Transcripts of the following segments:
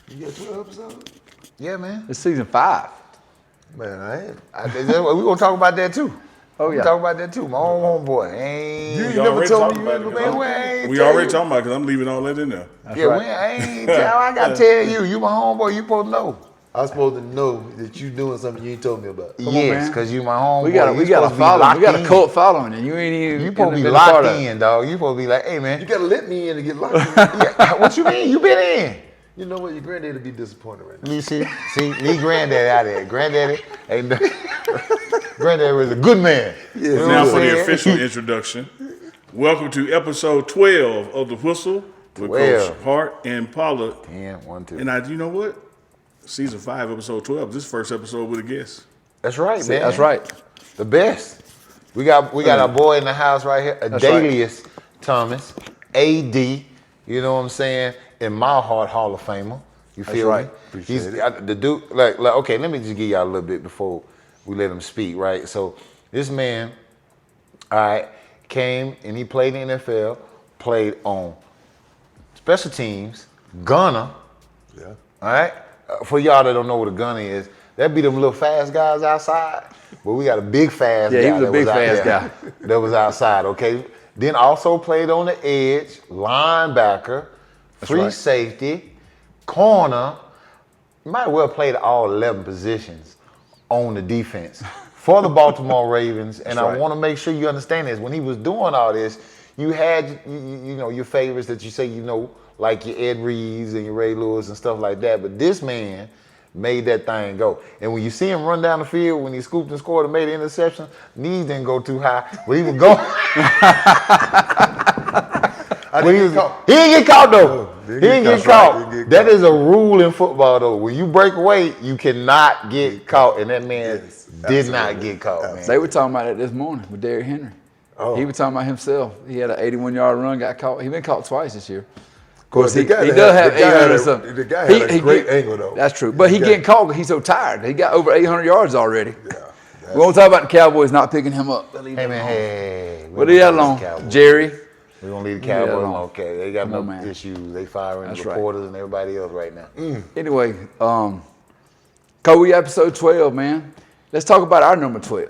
You got 12 episodes? Yeah, man. It's season 5. Man, We're gonna talk about that too. Oh, We yeah. talk about that too. My own homeboy. Ain't You never told me about you it, man, we ain't we tell already you. talking about it because I'm leaving all that in there. That's Yeah, right. we ain't tell. I gotta tell you. You my homeboy. You supposed to know. I was supposed to know that you doing something you ain't told me about. Come on, Yes, man. because you my homeboy. We got You a supposed to be following. locked We got a in. cult following, and you ain't even. You supposed to be been a part locked of it. in, dog. You supposed to be like, hey, You man. gotta let me in to get locked in. Yeah, what you mean? You been in? You know what? Your granddaddy would be disappointed right now. Let me see. Leave granddaddy out of there. Granddaddy ain't Granddaddy was a good man. Yeah, You know Now what for I'm the saying? official introduction. Welcome to episode 12 of The Whistle with 12. Coach Hart and Paula. 10, 1, 2. And you know what? Season 5, episode 12. This first episode with a guest. That's right, man. That's right. The best. We got our boy in the house right here, Adalius Thomas, AD. You know what I'm saying? In my heart, Hall of Famer. You feel right. me? Appreciate it. The dude. Like, okay. Let me just give y'all a little bit before we let him speak. Right. So this man, all right, came and he played in the NFL, played on special teams, gunner. Yeah. All right. For y'all that don't know what a gunner is, that be them little fast guys outside. But we got a big fast guy. Yeah, he was a big out fast there that was outside. Okay. Then also played on the edge, linebacker, free right. safety, corner. Might well played all 11 positions on the defense for the Baltimore Ravens. And I want to make sure you understand this. When he was doing all this, you had you know your favorites that you say you know, like your Ed Reeves and your Ray Lewis and stuff like that. But this man made that thing go. And when you see him run down the field, when he scooped and scored and made an interception, knees didn't go too high, but he was going. He didn't get caught though. He didn't get caught. That is a rule in football though. When you break away, you cannot get caught. And that man did not get caught, man. They were talking about it this morning with Derrick Henry. Oh. He was talking about himself. He had an 81-yard run, got caught. He been caught twice this year. Of course, The he guy does have the guy 800 had or a- something. The guy had a great angle though. That's true. But he getting caught because he's so tired. He got over 800 yards already. Yeah. We won't talk about the Cowboys not picking him up. Hey man, hey. We'll leave that alone. Jerry. We're gonna leave the Leave that Cowboys alone. alone. Okay, they got Come on, enough man. issues. They firing That's right. reporters and everybody else right now. Anyway, Kobe episode 12, man. Let's talk about our number 12.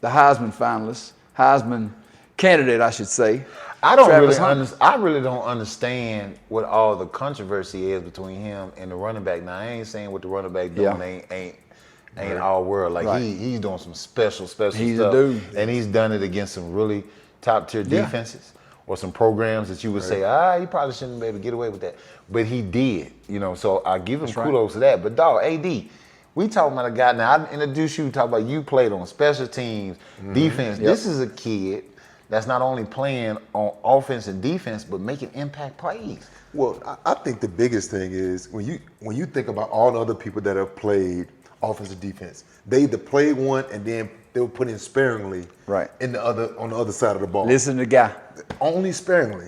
The Heisman finalist. Heisman candidate, I should say. I Travis Hunter. really don't understand what all the controversy is between him and the running back. Now I ain't saying what the running back doing ain't all world. Like Right. he's doing some special He's stuff. a dude. And he's done it against some really top tier Yeah. defenses or some programs that you would say, he probably shouldn't be able to get away with that. But he did, you know, so I give him kudos to that. But dog, AD, we talking about a guy now. I introduced you, talk about you played on special teams, defense. Yep. This is a kid that's not only playing on offense and defense, but making impact plays. Well, I think the biggest thing is when you think about all the other people that have played offense and defense, they either played one and then they were put in sparingly Right. on the other side of the ball. Listen to the guy. Only sparingly.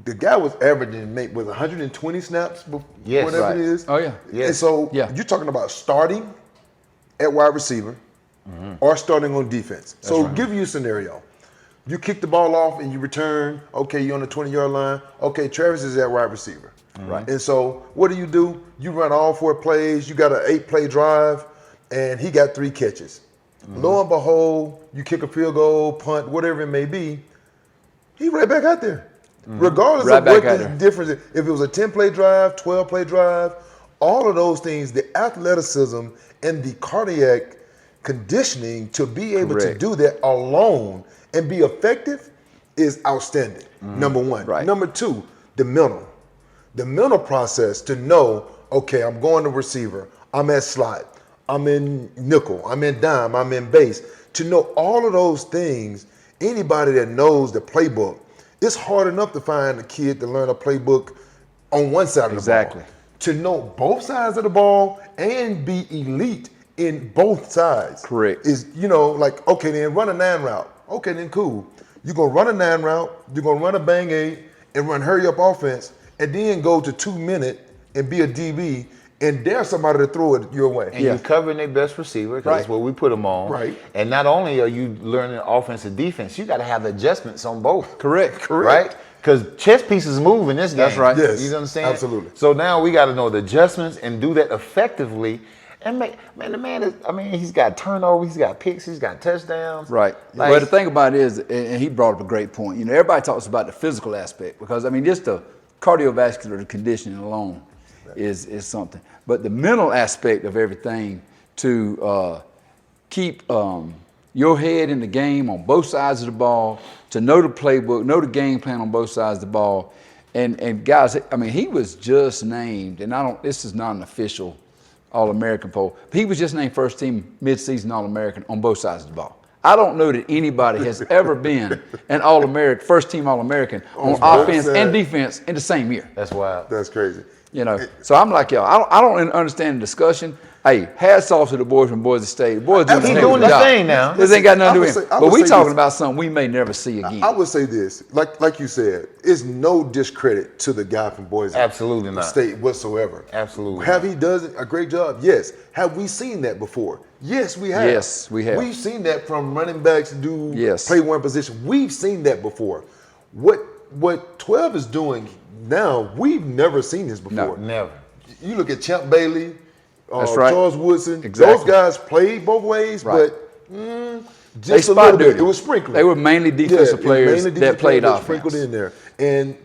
The guy was averaging was 120 snaps, Yes. whatever Right. it is. Oh, yeah. Yes. And so Yeah. you're talking about starting at wide receiver or starting on defense. So give you a scenario. You kick the ball off and you return. Okay, you're on the 20-yard line. Okay, Travis is at wide receiver. Right. And so what do? You run all 4 plays. You got an 8-play drive, and he got 3 catches. Lo and behold, you kick a field goal, punt, whatever it may be, he right back out there. Regardless Right of what back out the there. difference is. If it was a 10-play drive, 12-play drive, all of those things, the athleticism and the cardiac conditioning to be able to Correct. do that alone and be effective is outstanding. Number one. Right. Number two, the mental process to know, okay, I'm going to receiver, I'm at slot, I'm in nickel, I'm in dime, I'm in base. To know all of those things, anybody that knows the playbook, it's hard enough to find a kid to learn a playbook on one side of the Exactly. ball. To know both sides of the ball and be elite in both sides. Correct. Is, like, okay, then run a 9 route. Okay, then cool. You're going to run a 9 route, you're going to run a bang 8 and run hurry up offense, and then go to 2 minute and be a DB and dare somebody to throw it your way. And you're covering their best receiver, because that's what we put them on. Right. And not only are you learning offense and defense, you got to have adjustments on both. Correct. Right? Because chess pieces move in this game. That's right. Yes, You understand? absolutely. So now we got to know the adjustments and do that effectively. And the man is, he's got turnovers, he's got picks, he's got touchdowns. Right. Like, But the thing about it is, and he brought up a great point. Everybody talks about the physical aspect because just the cardiovascular conditioning alone is something. But the mental aspect of everything to keep your head in the game on both sides of the ball, to know the playbook, know the game plan on both sides of the ball, and guys, he was just named, and this is not an official All-American poll. But he was just named first team mid-season All-American on both sides of the ball. I don't know that anybody has ever been an All-American, first team All-American on offense and defense in the same year. that's wild. That's crazy. So I'm like, y'all, I don't understand the discussion. Hey, hats off to the boys from Boise State. The boys He's doing his thing now. This ain't got nothing to do with it. I But would we say talking this. about something we may never see again. I would say this, like you said, it's no discredit to the guy from Boise Absolutely not. State whatsoever. Absolutely Have not. he does a great job? Yes. Have we seen that before? Yes, we have. Yes, we have. We've seen that from running backs play one position. We've seen that before. What 12 is doing now, we've never seen this before. Never. You look at Champ Bailey, That's right. Charles Woodson. Exactly. Those guys played both ways, Right. but They just a spot little bit. duty. It was sprinkled. They were mainly defensive it was players mainly that defensive played players offense. sprinkled in there, and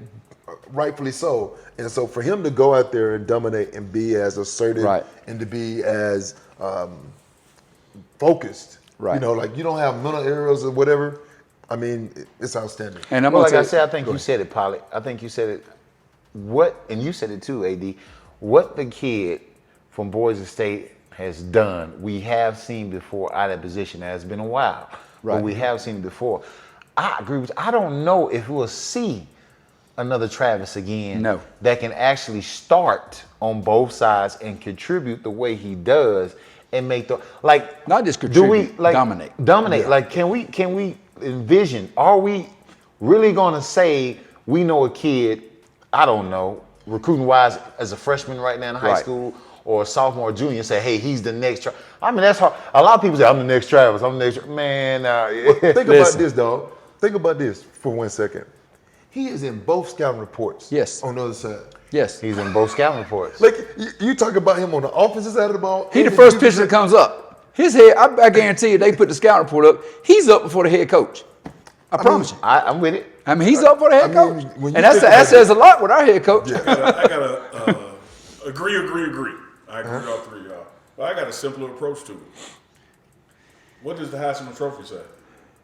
rightfully so. And so for him to go out there and dominate and be as assertive Right. and to be as focused, Right. like you don't have mental errors or whatever. It's outstanding. And I'm Well, gonna like I tell said, I think you said it, Polly. I think you said it. And you said it too, AD. What the kid from Boise State has done, we have seen before out of position. Now, it's been a while, Right. but we have seen it before. I agree with you. I don't know if we'll see another Travis again. No. That can actually start on both sides and contribute the way he does and make Not just do we contribute, dominate. Dominate. Yeah. Like, can we envision? Are we really gonna say we know a kid? I don't know, recruiting wise, as a freshman right now in high Right. school or a sophomore or junior, and say, hey, he's the next. That's hard. A lot of people say, I'm the next Travis. I'm the next. Man, Think about Listen. this, dog. Think about this for 1 second. He is in both scouting reports. Yes. On the other side. Yes. he's in both scouting reports. Like you talk about him on the offensive side of the ball. He the and first defensive pitcher that comes up. His head, I guarantee you, they put the scout report up. He's up before the head coach. I promise you. I'm with it. He's up for the head I coach. mean, when you And that think about says a lot with our head coach. I gotta agree. I agree with all three of y'all. But I got a simpler approach to it. What does the Heisman Trophy say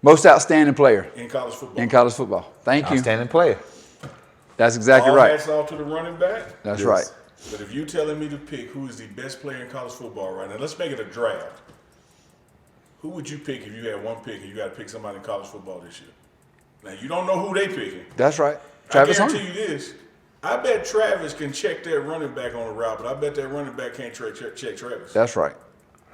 Most outstanding player in college football? in college football. Thank you. Outstanding player. That's exactly All right. hats off to the running back. That's Yes. right. But if you're telling me to pick who is the best player in college football right now, let's make it a draft. Who would you pick if you had one pick and you got to pick somebody in college football this year? Now, you don't know who they picking. That's right. Travis I guarantee Hunter. you this. I bet Travis can check that running back on the route, but I bet that running back can't check Travis. That's right.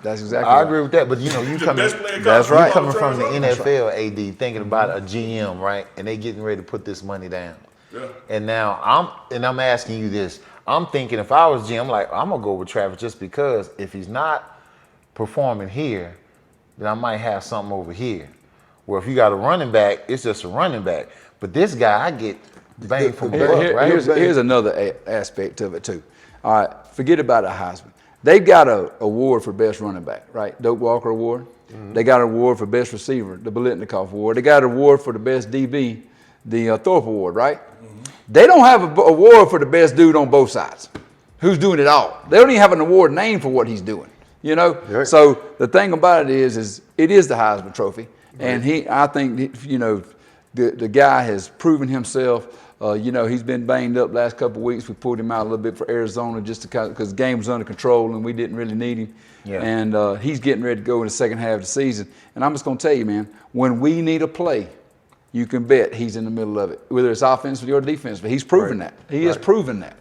That's exactly I right. agree with that, but you the coming. best player in That's college right. Coming football, from the Travis Hunter. NFL, AD, thinking about a GM, right? And they getting ready to put this money down. Yeah. And now I'm asking you this. I'm thinking if I was GM, I'm like, I'm gonna go with Travis just because if he's not performing here, then I might have something over here. Where if you got a running back, it's just a running back. But this guy, I get bang for Here- buck, right? Here's another aspect of it too. All right, forget about a Heisman. They've got an award for best running back, right? Doak Walker Award. They got an award for best receiver, the Biletnikoff Award. They got an award for the best DB, the Thorpe Award, right? They don't have an award for the best dude on both sides, who's doing it all. They don't even have an award named for what he's doing. Right. So the thing about it is it is the Heisman Trophy, and I think the guy has proven himself. He's been banged up last couple of weeks. We pulled him out a little bit for Arizona just because the game was under control and we didn't really need him. Yeah. And he's getting ready to go in the second half of the season. And I'm just going to tell you, man, when we need a play, you can bet he's in the middle of it, whether it's offensively or defensively. He's proven that. He has proven that.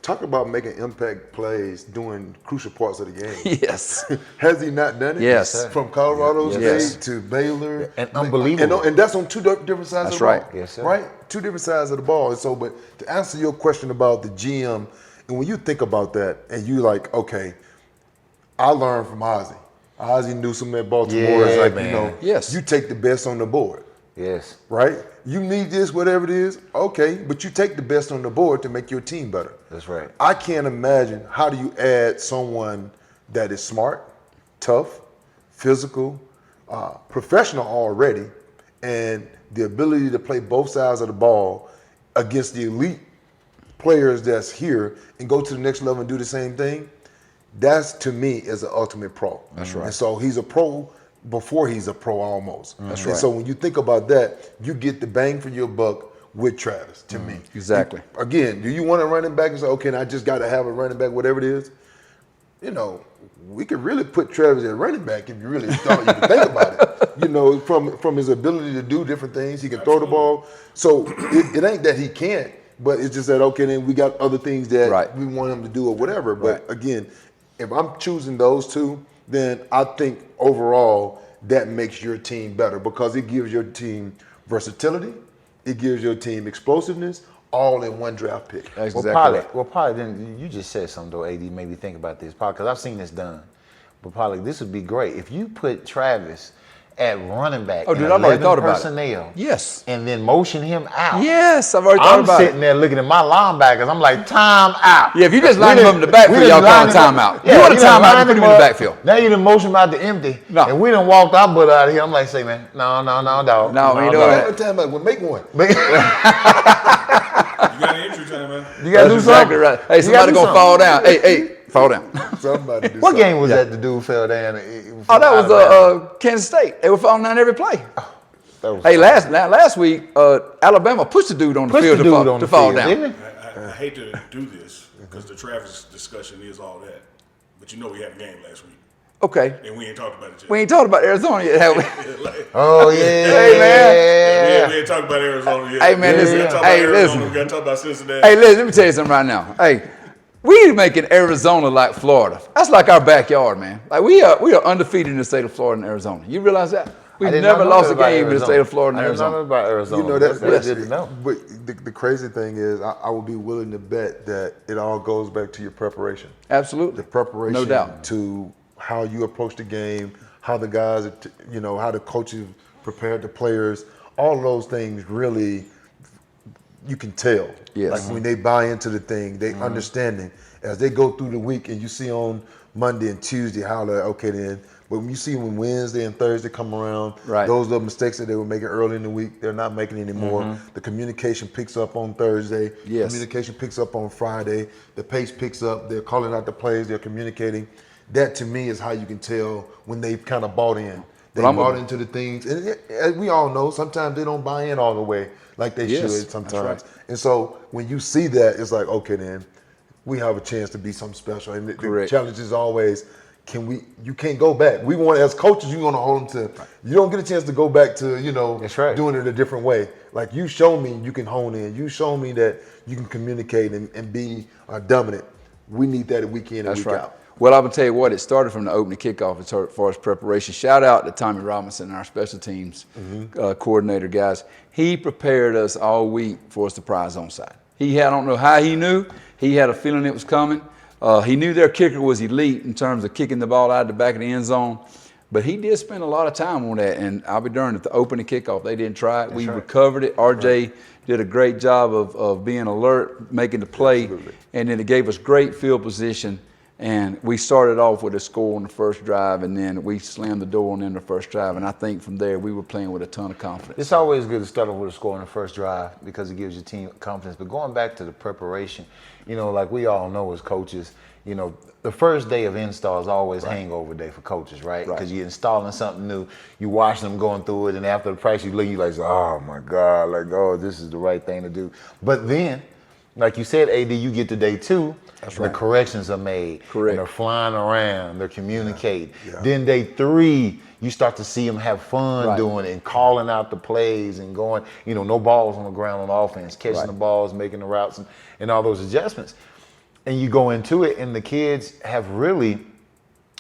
Talk about making impact plays during crucial parts of the game. Yes. Has he not done it? Yes. From Colorado State Yes. to Baylor. And unbelievable. And that's on two different sides That's of the right. ball. Yes, sir. Right? Two different sides of the ball. And so, but to answer your question about the GM, and when you think about that, and you like, okay, I learned from Ozzie. Ozzie Newsome at Baltimore is Yeah, like, man. Yes. you take the best on the board. Yes. Right? You need this, whatever it is. Okay, but you take the best on the board to make your team better. That's right. I can't imagine how do you add someone that is smart, tough, physical, professional already, and the ability to play both sides of the ball against the elite players that's here and go to the next level and do the same thing. That's, to me, is an ultimate pro. That's right. And so he's a pro before he's a pro almost. That's and right. so when you think about that, you get the bang for your buck with Travis, to me. Exactly. Again, do you want a running back and say, okay, I just got to have a running back, whatever it is? You know, we could really put Travis at running back if you really thought you could think about it. You know, from his ability to do different things, he can throw the ball. So it ain't that he can't, but it's just that, okay, then we got other things that we want him to do or whatever. But again, if I'm choosing those two, then I think overall that makes your team better because it gives your team versatility, it gives your team explosiveness, all in one draft pick. That's Well, exactly right. probably then you just said something though, AD, made me think about this. Probably because I've seen this done. But probably this would be great if you put Travis at running back. Oh, dude, I've already thought about personnel. it. Yes. And then motion him out. Yes, I've already thought about I'm sitting there looking at my linebackers. I'm like, time out. Yeah, if you just line him up in the backfield, y'all call a timeout. You want a timeout, you put him in the backfield. Now you done motion him out to empty. No. And we done walked our butt out of here. I'm like, say, man, no, dog. No, you know Every what? time we'll make one. You got an injury time, man. You got to do That's exactly something. right. Hey, You somebody gotta do gonna fall down. Hey, fall down. Somebody do What something. game was that the dude fell down? Oh, that was Kansas State. They were falling down every play. Hey, last week, Alabama pushed the dude on the field to fall down. I hate to do this because the Travis discussion is all that. But you know we had a game last week. Okay. And we ain't talked about it yet. We ain't talked about Arizona yet, have we? Oh, yeah. Hey, man. We ain't talked about Arizona yet. Hey, man, listen. We gotta talk Hey, about Arizona. listen. We got to talk about Cincinnati. Hey, listen, let me tell you something right now. Hey, we making Arizona like Florida. That's like our backyard, man. Like we are undefeated in the state of Florida and Arizona. You realize that? We've never lost a game in the state of Florida and I didn't know Arizona. about Arizona. You know, that's good to know. But the crazy thing is, I would be willing to bet that it all goes back to your preparation. Absolutely. The preparation No doubt. to how you approach the game, how the guys, how the coaches prepared the players. All of those things really, you can tell. Yes. Like when they buy into the thing, they understanding as they go through the week, and you see on Monday and Tuesday how they're okay then. But when you see when Wednesday and Thursday come around, those are mistakes that they were making early in the week, they're not making anymore. The communication picks up on Thursday. Yes. Communication picks up on Friday. The pace picks up. They're calling out the plays. They're communicating. That to me is how you can tell when they've kind of bought in. They bought into the things. And as we all know, sometimes they don't buy in all the way like they should sometimes. Right. And so when you see that, it's like, okay, then we have a chance to be something special. And the challenge is always, you can't go back. We want, as coaches, you want to hold them to, you don't get a chance to go back to, doing it a different way. Like you show me you can hone in. You show me that you can communicate and be dominant. We need that week in and week out. Well, I'm going to tell you what, it started from the opening kickoff as far as preparation. Shout out to Tommy Robinson, our special teams coordinator, guys. He prepared us all week for a surprise onside. I don't know how he knew. He had a feeling it was coming. He knew their kicker was elite in terms of kicking the ball out the back of the end zone. But he did spend a lot of time on that. And I'll be darned, at the opening kickoff, they didn't try it. We recovered it. RJ did a great job of being alert, making the play. Absolutely. And then it gave us great field position. And we started off with a score on the first drive, and then we slammed the door on in the first drive. And I think from there, we were playing with a ton of confidence. It's always good to start off with a score on the first drive because it gives your team confidence. But going back to the preparation, like we all know as coaches, the first day of install is always hangover day for coaches, right? Because you're installing something new. You watch them going through it, and after the practice, you look, you're like, oh, my God, this is the right thing to do. But then, like you said, AD, you get to day two, the corrections are made. Correct. And they're flying around, they're communicating. Yeah. Then day three, you start to see them have fun doing it and calling out the plays and going, no balls on the ground on offense, catching the balls, making the routes and all those adjustments. And you go into it, and the kids have really,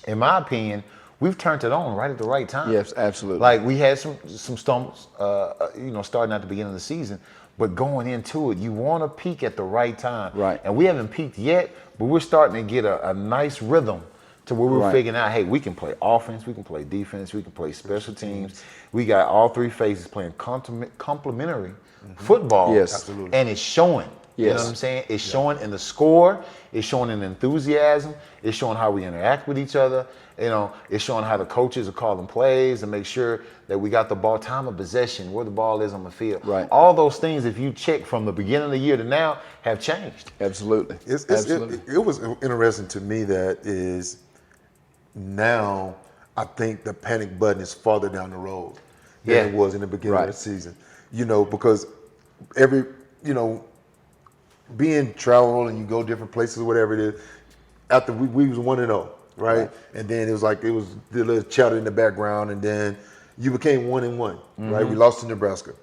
in my opinion, we've turned it on right at the right time. Yes, absolutely. Like we had some stumbles, starting at the beginning of the season. But going into it, you want to peak at the right time. Right. And we haven't peaked yet, but we're starting to get a nice rhythm to where we're Right. figuring out, hey, we can play offense, we can play defense, we can play special teams. We got all three phases playing complementary football. Yes. Absolutely. And it's showing. You know Yes. what I'm saying? It's showing in the score. It's showing in enthusiasm. It's showing how we interact with each other. You know, it's showing how the coaches are calling plays and make sure that we got the ball, time of possession, where the ball is on the field. Right. All those things, if you check from the beginning of the year to now, have changed. Absolutely. Absolutely. It was interesting to me that is now I think the panic button is farther down the road than Yeah. it was in the beginning Right. of the season. You know, because being travel and you go different places, whatever it is, after we was 1-0, right? And then it was the little chatter in the background, and then you became 1-1, right? We lost to Nebraska.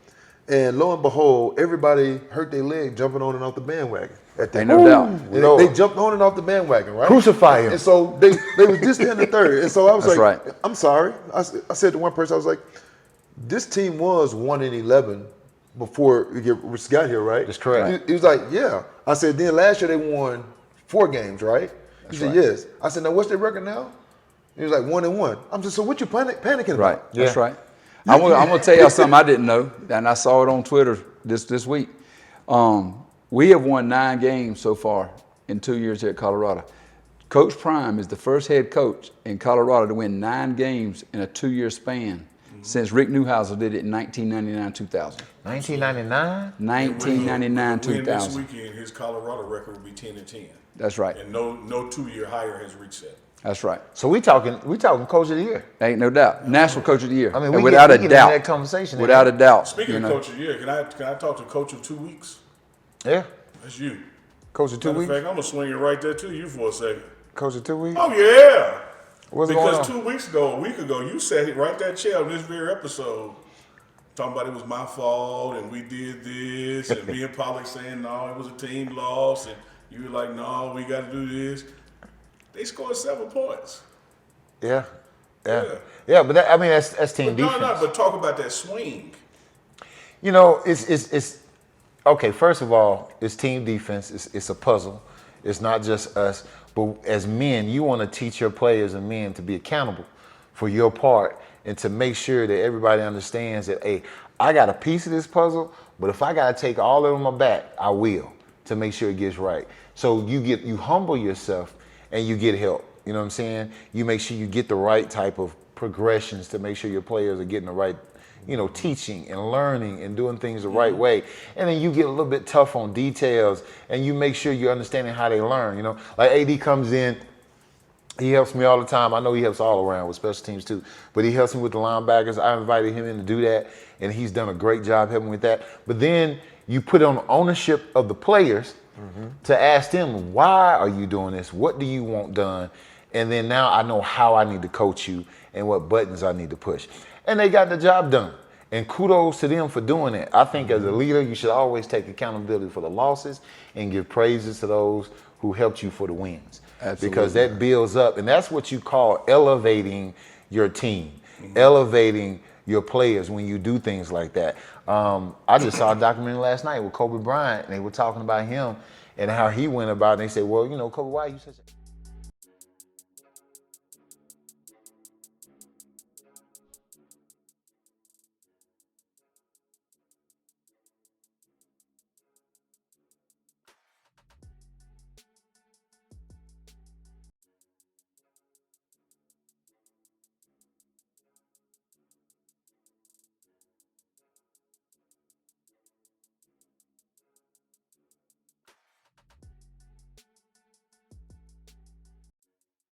And lo and behold, everybody hurt their leg jumping on and off the bandwagon. Ain't no doubt. And they jumped on and off the bandwagon, right? Crucify him. And so they was just in the third. And so I was That's like, right. I'm sorry. I said to one person, I was like, this team was 1-11 before we got here, right? That's correct. He was like, yeah. I said, then last year they won 4 games, right? He said, right. yes. I said, now what's their record now? He was like 1-1. I'm just, so what you panicking Right. about? That's Yeah. right. I'm gonna tell y'all something I didn't know, and I saw it on Twitter this week. We have won 9 games so far in 2 years here at Colorado. Coach Prime is the first head coach in Colorado to win 9 games in a 2-year span since Rick Neuhauser did it in 1999-2000. 1999? 1999-2000. Win this weekend, his Colorado record will be 10-10, That's right. and no 2-year higher has reached that. That's right. So we talking coach of the year. Ain't no doubt. National Coach of the Year. I mean, And we without get a in doubt. that conversation. Without a doubt. Speaking you of know. coach of the year, can I talk to coach of 2 weeks? Yeah. That's you. Coach of 2 Matter of weeks. fact, I'm gonna swing it right there to you for a second. Coach of 2 weeks. Oh yeah. What's going Because on? 2 weeks ago, a week ago, you sat here right that chair on this very episode, talking about it was my fault and we did this, and me and Pollock saying no, it was a team loss, and you were like, no, we got to do this. They scored 7 points. Yeah. Yeah. Yeah, but that's team But defense. but talk about that swing. You know, it's okay. First of all, it's team defense. It's a puzzle. It's not just us, but as men, you want to teach your players and men to be accountable for your part and to make sure that everybody understands that, hey, I got a piece of this puzzle, but if I got to take all of it on my back, I will, to make sure it gets right. So you humble yourself and you get help. You know what I'm saying? You make sure you get the right type of progressions to make sure your players are getting the right, teaching and learning and doing things the right way. And then you get a little bit tough on details and you make sure you're understanding how they learn. Like AD comes in, he helps me all the time. I know he helps all around with special teams too, but he helps me with the linebackers. I invited him in to do that, and he's done a great job helping with that. But then you put on ownership of the players to ask them, why are you doing this? What do you want done? And then now I know how I need to coach you and what buttons I need to push. And they got the job done. And kudos to them for doing it. I think as a leader, you should always take accountability for the losses and give praises to those who helped you for the wins. Absolutely. Because that builds up. And that's what you call elevating your team, elevating your players when you do things like that. I just saw a documentary last night with Kobe Bryant, and they were talking about him and how he went about it. And they said, well, Kobe, why are you such a...